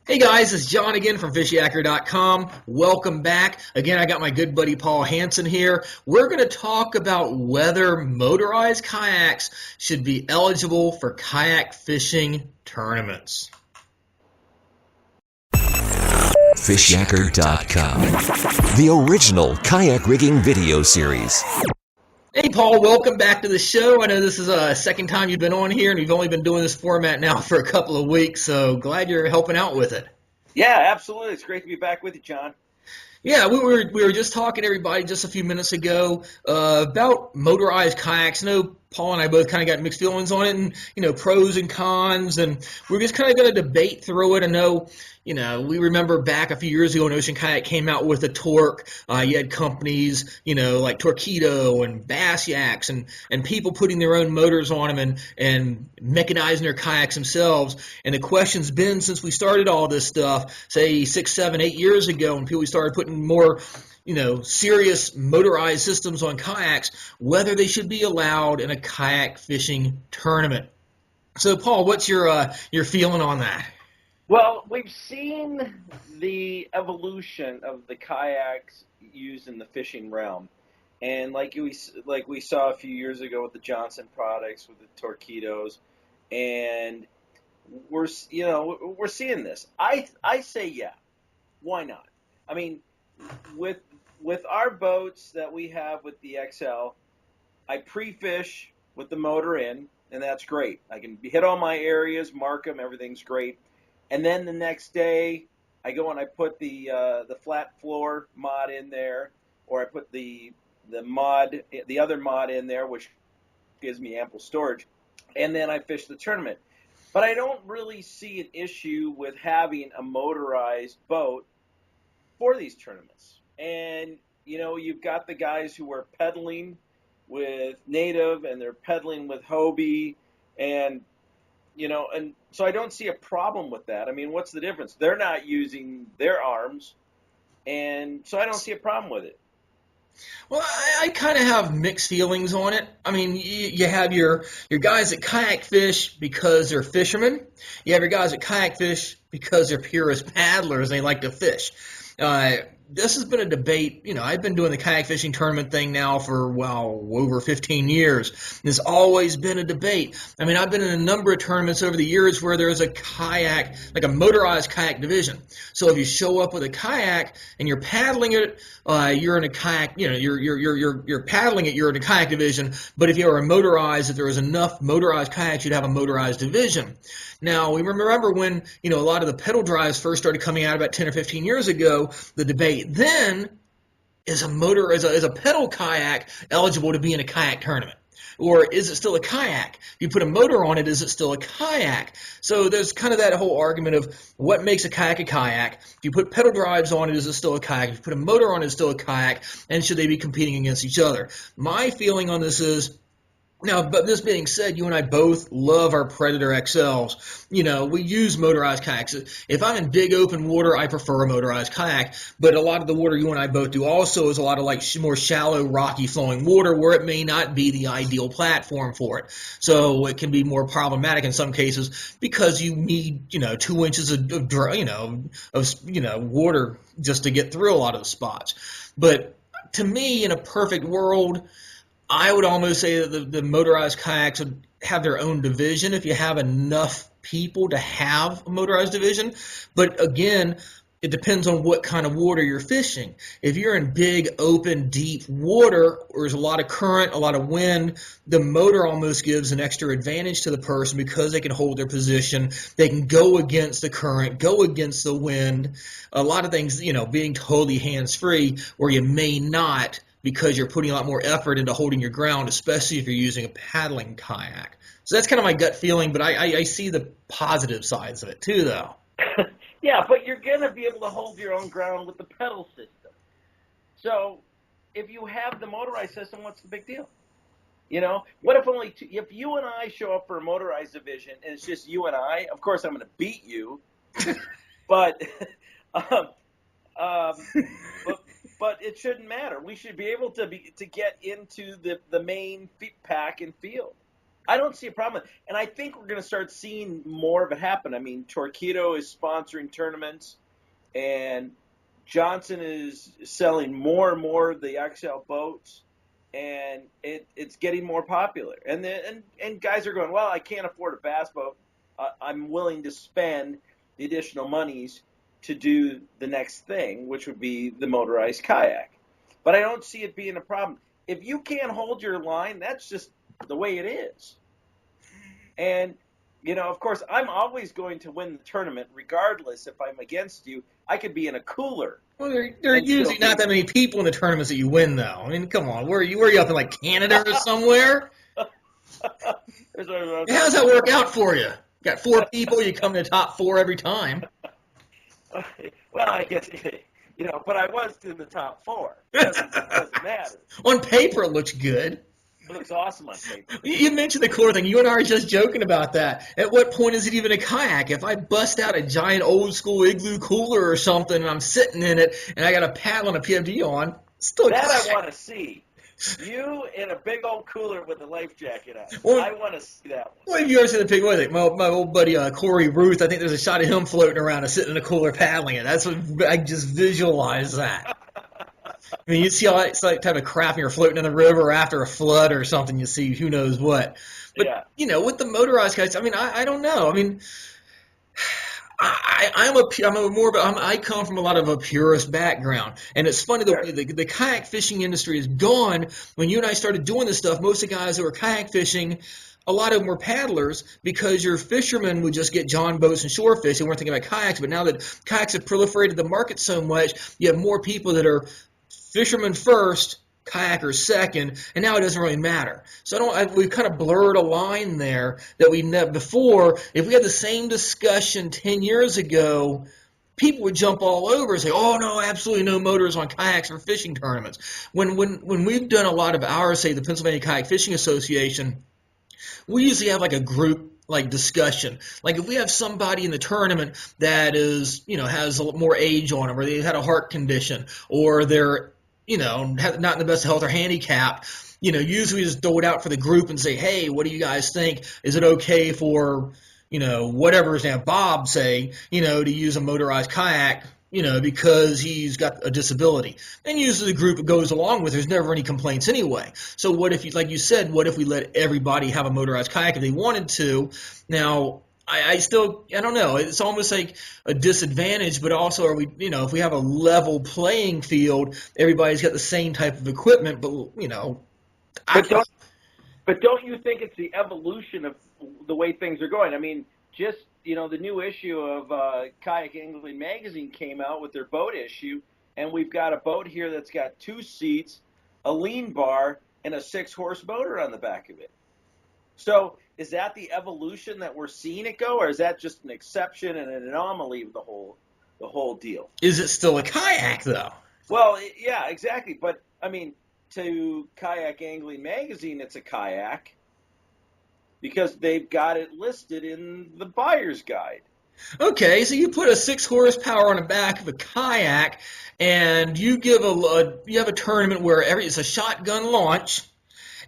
Hey guys, it's John again from Fishyaker.com. Welcome back. Again, I got my good buddy Paul Hansen here. We're going to talk about whether motorized kayaks should be eligible for kayak fishing tournaments. Fishyaker.com, the original kayak rigging video series. Hey Paul, welcome back to the show. I know this is a second time you've been on here, and we've only been doing this format now for a couple of weeks, so glad you're helping out with it. Yeah, absolutely. It's great to be back with you, John. Yeah, we were just talking to everybody just a few minutes ago about motorized kayaks. I know Paul and I both kind of got mixed feelings on it, and pros and cons, and we're just kind of going to debate through it. I know, we remember back a few years ago when Ocean Kayak came out with a torque. You had companies, like Torpedo and Bass Yaks, and people putting their own motors on them and mechanizing their kayaks themselves. And the question's been, since we started all this stuff, say 6, 7, 8 years ago, when people started putting more serious motorized systems on kayaks, whether they should be allowed in a kayak fishing tournament. So, Paul, what's your feeling on that? Well, we've seen the evolution of the kayaks used in the fishing realm, and like we saw a few years ago with the Johnson products, with the Torpedoes, and we're seeing this. I say yeah, why not? I mean, with our boats that we have with the XL, I pre-fish with the motor in, and that's great. I can hit all my areas, mark them, everything's great. And then the next day, I go and I put the flat floor mod in there, or I put the other mod in there, which gives me ample storage, and then I fish the tournament. But I don't really see an issue with having a motorized boat for these tournaments. And you've got the guys who are pedaling with native, and they're pedaling with Hobie, and so I don't see a problem with that. I mean, what's the difference? They're not using their arms, and so I don't see a problem with it. Well, I kind of have mixed feelings on it. I mean, you have your guys that kayak fish because they're fishermen. You have your guys that kayak fish because they're purist paddlers and they like to fish. This has been a debate. I've been doing the kayak fishing tournament thing now for, over 15 years. There's always been a debate. I mean, I've been in a number of tournaments over the years where there's a kayak, like a motorized kayak division. So if you show up with a kayak and you're paddling it, you're in a kayak, you're paddling it, you're in a kayak division. But if you were motorized, if there was enough motorized kayaks, you'd have a motorized division. Now, we remember when, a lot of the pedal drives first started coming out about 10 or 15 years ago, the debate then is a pedal kayak eligible to be in a kayak tournament? Or is it still a kayak? If you put a motor on it, is it still a kayak? So there's kind of that whole argument of what makes a kayak a kayak. If you put pedal drives on it, is it still a kayak? If you put a motor on it, is it still a kayak? And should they be competing against each other? My feeling on this is, now, but this being said, you and I both love our Predator XLs. We use motorized kayaks. If I'm in big open water, I prefer a motorized kayak. But a lot of the water you and I both do also is a lot of more shallow, rocky flowing water where it may not be the ideal platform for it. So it can be more problematic in some cases because you need, 2 inches of water just to get through a lot of the spots. But to me, in a perfect world, I would almost say that the motorized kayaks would have their own division if you have enough people to have a motorized division. But again, it depends on what kind of water you're fishing. If you're in big, open, deep water where there's a lot of current, a lot of wind, the motor almost gives an extra advantage to the person because they can hold their position. They can go against the current, go against the wind. A lot of things, being totally hands-free where you may not, because you're putting a lot more effort into holding your ground, especially if you're using a paddling kayak. So that's kind of my gut feeling, but I see the positive sides of it too, though. Yeah, but you're going to be able to hold your own ground with the pedal system. So if you have the motorized system, what's the big deal? What if if you and I show up for a motorized division and it's just you and I, of course I'm going to beat you, but But it shouldn't matter. We should be able to get into the main pack and field. I don't see a problem. And I think we're going to start seeing more of it happen. I mean, Torqeedo is sponsoring tournaments, and Johnson is selling more and more of the XL boats, and it's getting more popular. And guys are going, well, I can't afford a bass boat. I'm willing to spend the additional monies to do the next thing, which would be the motorized kayak. But I don't see it being a problem. If you can't hold your line, that's just the way it is. And, you know, of course, I'm always going to win the tournament regardless if I'm against you. I could be in a cooler. Well, there are usually not that many people in the tournaments that you win, though. I mean, come on. Where are you up in, like, Canada or somewhere? How does that work out for you? You got 4 people, you come to the top 4 every time. Well, I guess, you know, but I was in the top 4. It doesn't matter. On paper, it looks good. It looks awesome on paper. You mentioned the cooler thing. You and I were just joking about that. At what point is it even a kayak? If I bust out a giant old school igloo cooler or something and I'm sitting in it and I got a paddle and a PFD on, still a kayak. That I want to see. You in a big old cooler with a life jacket on. Well, I want to see that one. Well, have you ever seen the picture? What is it? My old buddy Corey Ruth, I think there's a shot of him floating around and sitting in a cooler paddling it. That's what I just visualize that. I mean, you see all that type of crap when you're floating in the river after a flood or something. You see who knows what. But, you know, with the motorized kayaks, I mean, I don't know. I mean, I come from a lot of a purist background, and it's funny the way the kayak fishing industry is gone. When you and I started doing this stuff, most of the guys who were kayak fishing, a lot of them were paddlers because your fishermen would just get john boats and shore fish. They weren't thinking about kayaks, but now that kayaks have proliferated the market so much, you have more people that are fishermen first, kayakers second, and now it doesn't really matter. So we've kind of blurred a line there that we never before. If we had the same discussion 10 years ago, people would jump all over and say, "Oh no, absolutely no motors on kayaks for fishing tournaments." When we've done a lot of ours, say the Pennsylvania Kayak Fishing Association, we usually have like a group like discussion. Like if we have somebody in the tournament that is, you know, has a lot more age on them, or they had a heart condition, or they're, you know, not in the best health or handicap, you know, usually just throw it out for the group and say, hey, what do you guys think? Is it okay for, you know, whatever his name, Bob, say, you know, to use a motorized kayak, you know, because he's got a disability? And usually the group goes along with it. There's never any complaints anyway. So what if, like you said, what if we let everybody have a motorized kayak if they wanted to? Now, I don't know. It's almost like a disadvantage, but also are we, you know, if we have a level playing field, everybody's got the same type of equipment, but, you know. But don't you think it's the evolution of the way things are going? I mean, just, you know, the new issue of Kayak Angling Magazine came out with their boat issue, and we've got a boat here that's got 2 seats, a lean bar, and a 6-horse motor on the back of it. So is that the evolution that we're seeing it go, or is that just an exception and an anomaly of the whole deal? Is it still a kayak, though? Well, yeah, exactly. But, I mean, to Kayak Angling Magazine, it's a kayak because they've got it listed in the buyer's guide. Okay, so you put a 6 horsepower on the back of a kayak, and you give you have a tournament where it's a shotgun launch.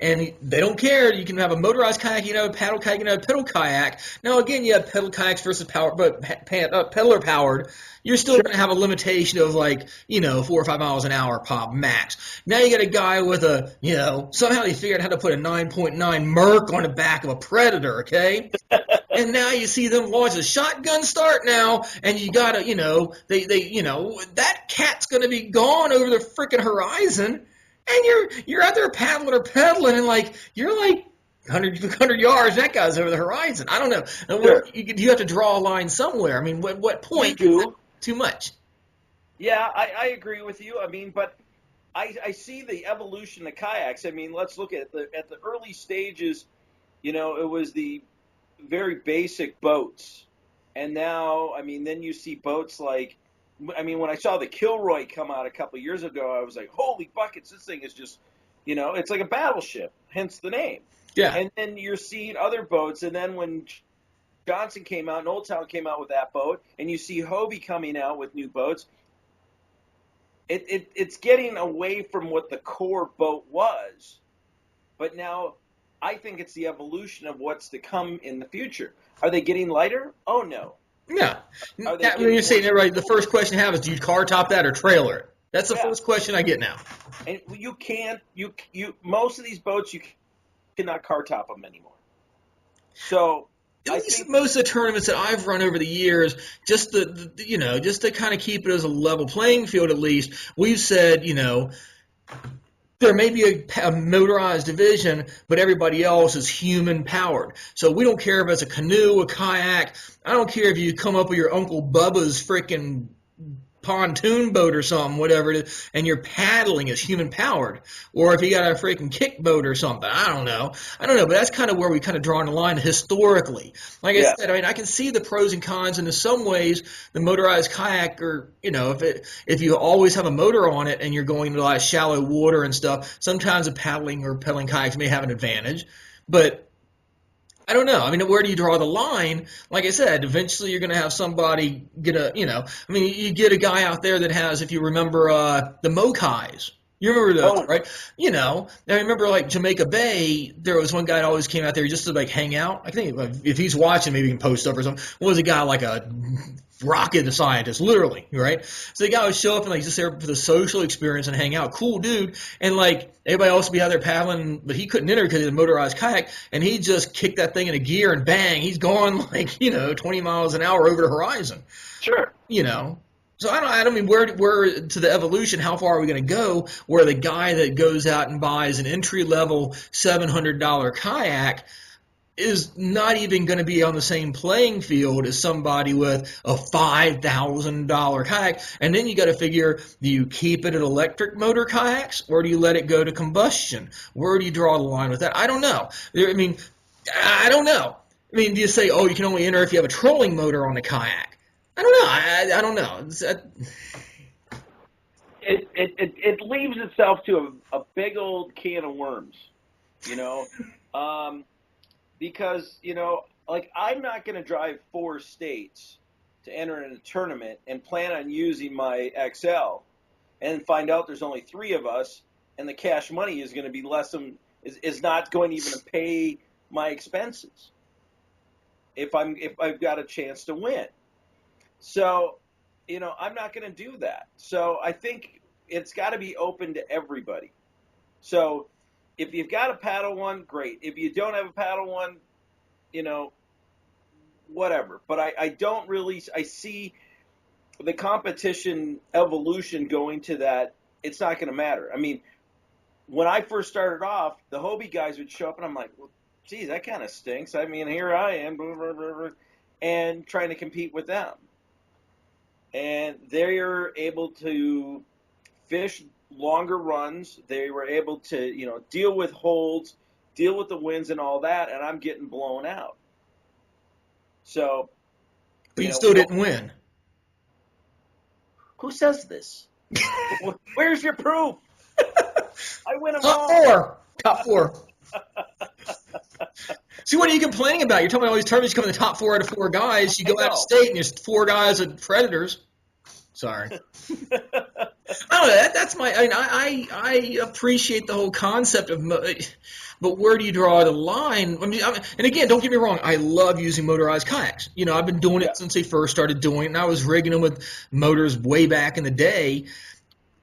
And they don't care. You can have a motorized kayak, you can have a paddle kayak, you can have a pedal kayak. Now, again, you have pedal kayaks versus pedaler powered. You're still going to have a limitation of, like, you know, 4 or 5 miles an hour pop max. Now you got a guy with a, you know, somehow he figured out how to put a 9.9 Merc on the back of a Predator, okay? And now you see them launch a shotgun start now, and you got to, you know, you know, that cat's going to be gone over the freaking horizon. And you're out there paddling or pedaling, and like you're like 100 yards. That guy's over the horizon. I don't know. Sure. You have to draw a line somewhere. I mean, what point? Is that too much? Yeah, I agree with you. I mean, but I see the evolution of kayaks. I mean, let's look at the early stages. You know, it was the very basic boats, and now, I mean, then you see boats like. I mean, when I saw the Kilroy come out a couple of years ago, I was like, holy buckets, this thing is just, you know, it's like a battleship, hence the name. Yeah. And then you're seeing other boats, and then when Johnson came out and Old Town came out with that boat, and you see Hobie coming out with new boats, it's getting away from what the core boat was. But now I think it's the evolution of what's to come in the future. Are they getting lighter? Oh, no. Yeah. Are they When getting you're saying more that right, the stable? first question you have is, do you car top that or trailer it? That's the Yeah. first question I get now. And you can't, most of these boats, you cannot car top them anymore. So At I least think, most of the tournaments that I've run over the years, just just to kind of keep it as a level playing field, at least we've said, there may be a motorized division, but everybody else is human powered. So we don't care if it's a canoe, a kayak. I don't care if you come up with your Uncle Bubba's freaking pontoon boat or something, whatever it is, and your paddling is human powered, or if you got a freaking kick boat or something. I don't know, but that's kind of where we kind of draw the line historically. Like I yeah, said, I mean, I can see the pros and cons, and in some ways, the motorized kayak, or if you always have a motor on it and you're going to a lot of shallow water and stuff, sometimes the paddling or pedaling kayaks may have an advantage, but I don't know. I mean, where do you draw the line? Like I said, eventually you're going to have somebody get you get a guy out there that has, if you remember, the Mokais. You remember those, oh, right? I remember like Jamaica Bay, there was one guy that always came out there just to like hang out. I think if he's watching, maybe he can post up or something. What was a guy like a rocket scientist, literally, right? So the guy would show up and like just there for the social experience and hang out. Cool dude. And like everybody else would be out there paddling, but he couldn't enter because he had a motorized kayak, and he just kicked that thing in a gear and bang, he's gone like, 20 miles an hour over the horizon. sure. So I don't mean where to the evolution, how far are we going to go where the guy that goes out and buys an entry level $700 kayak is not even going to be on the same playing field as somebody with a $5,000 kayak. And then you got to figure, do you keep it at electric motor kayaks or do you let it go to combustion? Where do you draw the line with that? I don't know. I don't know. Do you say, oh, you can only enter if you have a trolling motor on the kayak? I don't know. I don't know. It leaves itself to a big old can of worms, because, like I'm not going to drive 4 states to enter in a tournament and plan on using my XL and find out there's only 3 of us and the cash money is going to be less than, is not going to even pay my expenses if I've got a chance to win. So, I'm not going to do that. So I think it's got to be open to everybody. So if you've got a paddle one, great. If you don't have a paddle one, whatever. But I don't really, I see the competition evolution going to that. It's not going to matter. I mean, when I first started off, the Hobie guys would show up and I'm like, well, geez, that kind of stinks. I mean, here I am, blah, blah, blah, blah, and trying to compete with them. And they're able to fish longer runs. They were able to, deal with holds, deal with the winds and all that, and I'm getting blown out. So, But you still didn't win. Who says this? Where's your proof? I win them Top all. Top 4. See, what are you complaining about? You're talking about all these tournaments, you come in the top 4 out of 4 guys. You go out of state, and there's 4 guys at Predators. Sorry. I don't know. That's my. I appreciate the whole concept of, but where do you draw the line? And again, don't get me wrong. I love using motorized kayaks. I've been doing it since they first started doing it, and I was rigging them with motors way back in the day.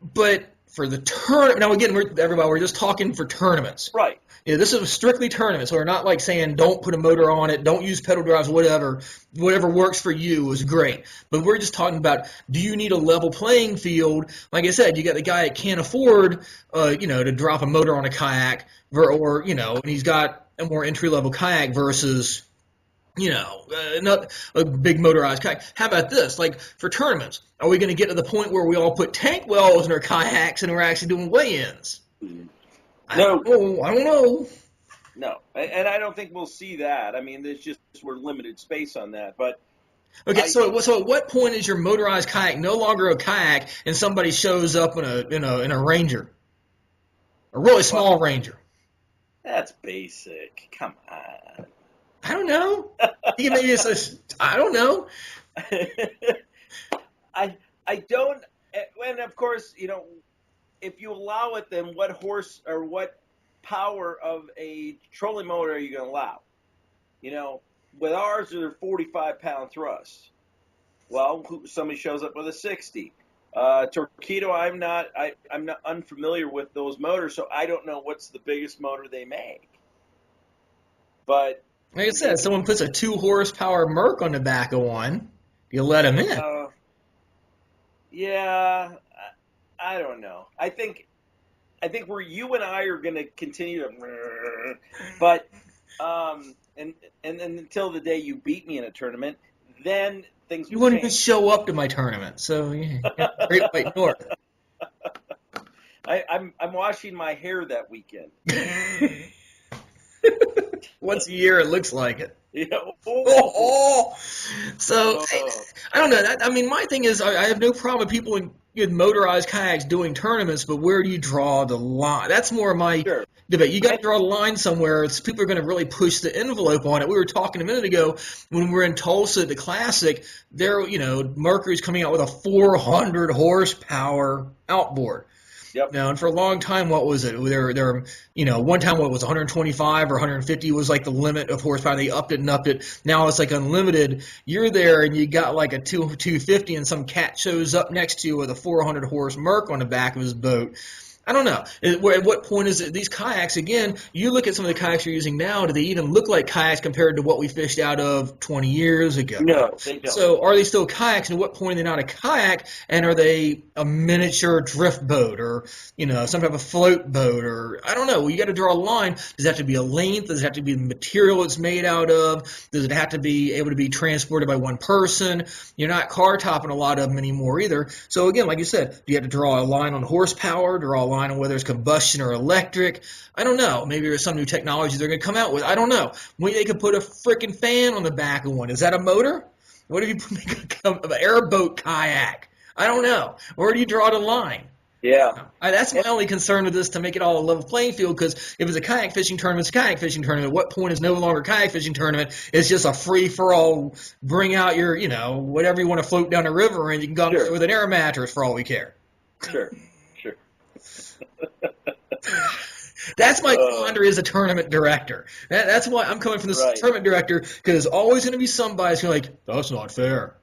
But for the tournament, now again, we're just talking for tournaments. Right. This is strictly tournaments. So we're not like saying don't put a motor on it, don't use pedal drives, whatever works for you is great. But we're just talking about, do you need a level playing field? Like I said, you got the guy that can't afford, to drop a motor on a kayak, and he's got a more entry level kayak versus, not a big motorized kayak. How about this? Like for tournaments, are we going to get to the point where we all put tank wells in our kayaks and we're actually doing weigh-ins? No. I don't know. No, and I don't think we'll see that. I mean, we're limited space on that. But okay, so at what point is your motorized kayak no longer a kayak and somebody shows up in a Ranger, a really small Ranger? That's basic. Come on. I don't know. Maybe it's I don't know. I don't. And of course, if you allow it, then what horse or what power of a trolling motor are you going to allow? With ours, they're 45-pound thrusts. Well, somebody shows up with a 60. Torpedo, I'm not unfamiliar with those motors, so I don't know what's the biggest motor they make. But like I said, someone puts a 2 horsepower Merc on the back of one, you let them in. Yeah, I don't know. I think where you and I are going to continue to, but and until the day you beat me in a tournament, then things. You wouldn't even show up to my tournament, so yeah, Great White North. I'm washing my hair that weekend. Once a year, it looks like it. Yeah. So I don't know. I mean, my thing is, I have no problem with people in motorized kayaks doing tournaments, but where do you draw the line? That's more of my debate. You got to draw the line somewhere. People are going to really push the envelope on it. We were talking a minute ago when we were in Tulsa at the Classic. Mercury's coming out with a 400 horsepower outboard. Yep. Now, and for a long time, what was it? One time what was 125 or 150 was like the limit of horsepower. They upped it and upped it. Now it's like unlimited. You're there and you got like a 250 and some cat shows up next to you with a 400 horse Merc on the back of his boat. I don't know. At what point is it? These kayaks, again, you look at some of the kayaks you're using now, do they even look like kayaks compared to what we fished out of 20 years ago? No, they don't. So are they still kayaks, and at what point are they not a kayak, and are they a miniature drift boat or, some type of float boat or, I don't know. Well, you got to draw a line. Does it have to be a length? Does it have to be the material it's made out of? Does it have to be able to be transported by one person? You're not car topping a lot of them anymore either. So again, like you said, do you have to draw a line on horsepower, draw a line on whether it's combustion or electric? I don't know. Maybe there's some new technology they're going to come out with. I don't know. Maybe they could put a freaking fan on the back of one. Is that a motor? What if you make an airboat kayak? I don't know. Where do you draw the line? Yeah. That's my only concern with this, to make it all a level playing field, because if it's a kayak fishing tournament, it's a kayak fishing tournament. At what point is no longer a kayak fishing tournament? It's just a free-for-all, bring out your, whatever you want to float down the river, and you can go with an air mattress for all we care. Sure. That's my quandary as a tournament director. That's why I'm coming from this tournament director, because there's always going to be somebody who's like, that's not fair.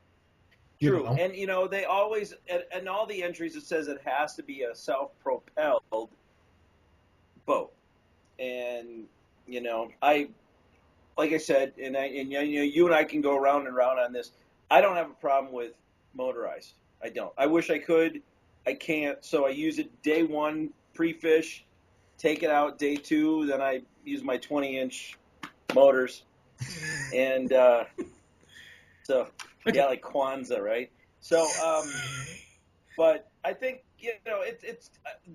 True. And, they always, and all the entries, it says it has to be a self-propelled boat. And, like I said, and you and I can go round and round on this. I don't have a problem with motorized. I don't. I wish I could. I can't. So I use it day one, pre-fish, take it out day two, then I use my 20-inch motors. And so, yeah, like Kwanzaa, right? So, but I think, it's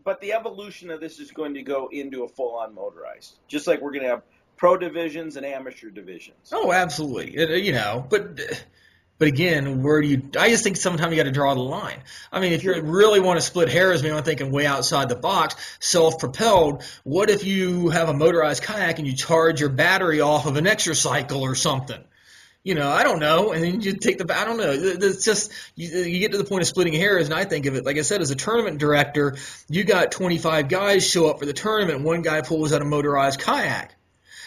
but the evolution of this is going to go into a full-on motorized, just like we're going to have pro divisions and amateur divisions. Oh, absolutely. But again, I just think sometimes you got to draw the line. I mean, if you really want to split hairs, maybe I'm thinking way outside the box, self-propelled, what if you have a motorized kayak and you charge your battery off of an exercycle or something? I don't know. And then you take I don't know. It's just, you get to the point of splitting hairs, and I think of it, like I said, as a tournament director, you got 25 guys show up for the tournament, one guy pulls out a motorized kayak.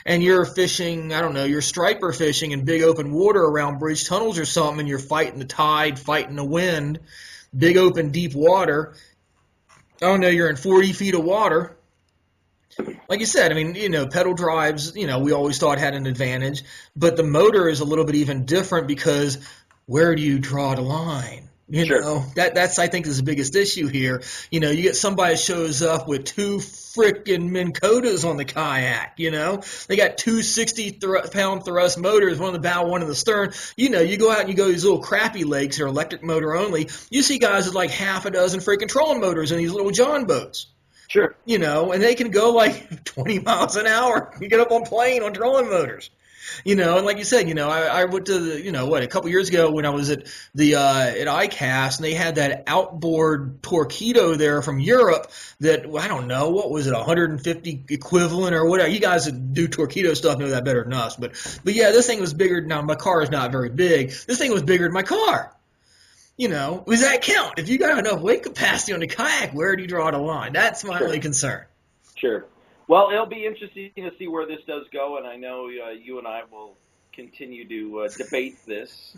And you're fishing, I don't know, you're striper fishing in big open water around bridge tunnels or something, and you're fighting the tide, fighting the wind, big open deep water. I don't know, you're in 40 feet of water. Like you said, I mean, pedal drives, we always thought had an advantage, but the motor is a little bit even different, because where do you draw the line? That's I think is the biggest issue here. You get somebody shows up with 2 frickin' Minn Kotas on the kayak. They got 2 60-pound thrust motors, one on the bow, one on the stern. You go out and you go to these little crappy lakes that are electric motor only. You see guys with like half a dozen frickin' trolling motors in these little John boats. Sure. And they can go like 20 miles an hour. You get up on plane on trolling motors. And like you said, I went to a couple years ago when I was at the at ICAST, and they had that outboard Torpedo there from Europe that, I don't know, what was it, 150 equivalent or whatever. You guys that do Torpedo stuff know that better than us. But yeah, this thing was bigger. Now, my car is not very big. This thing was bigger than my car. Does that count? If you got enough weight capacity on the kayak, where do you draw the line? That's my only concern. Sure. Well, it'll be interesting to see where this does go, and I know you and I will continue to debate this.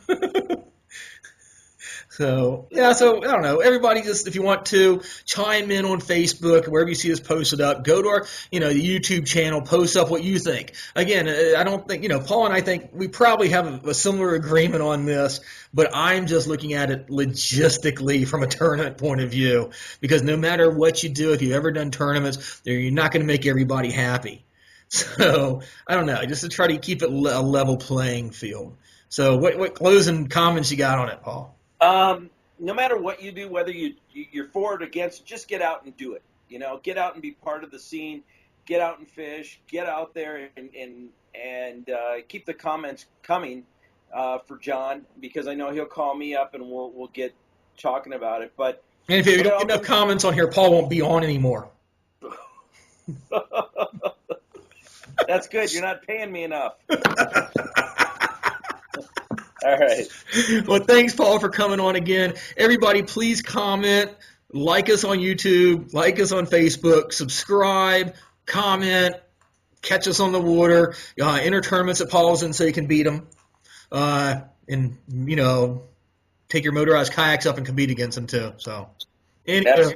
So, yeah, so I don't know. Everybody just, if you want to, chime in on Facebook, wherever you see us posted up. Go to our, the YouTube channel, post up what you think. Again, I don't think, Paul and I think we probably have a similar agreement on this, but I'm just looking at it logistically from a tournament point of view, because no matter what you do, if you've ever done tournaments, you're not going to make everybody happy. So, I don't know, just to try to keep it a level playing field. So, what closing comments you got on it, Paul? No matter what you do, whether you're for or against, just get out and do it. Get out and be part of the scene. Get out and fish. Get out there and keep the comments coming for John, because I know he'll call me up and we'll get talking about it. But and if you don't get enough comments on here, Paul won't be on anymore. That's good. You're not paying me enough. All right. Well, thanks, Paul, for coming on again. Everybody, please comment, like us on YouTube, like us on Facebook, subscribe, comment, catch us on the water, enter tournaments at Paul's in so you can beat them, and, take your motorized kayaks up and compete against them too. So, anyway,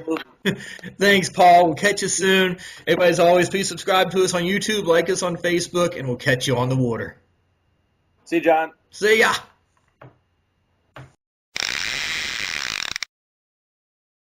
thanks, Paul. We'll catch you soon. Everybody, as always, please subscribe to us on YouTube, like us on Facebook, and we'll catch you on the water. See you, John. See ya.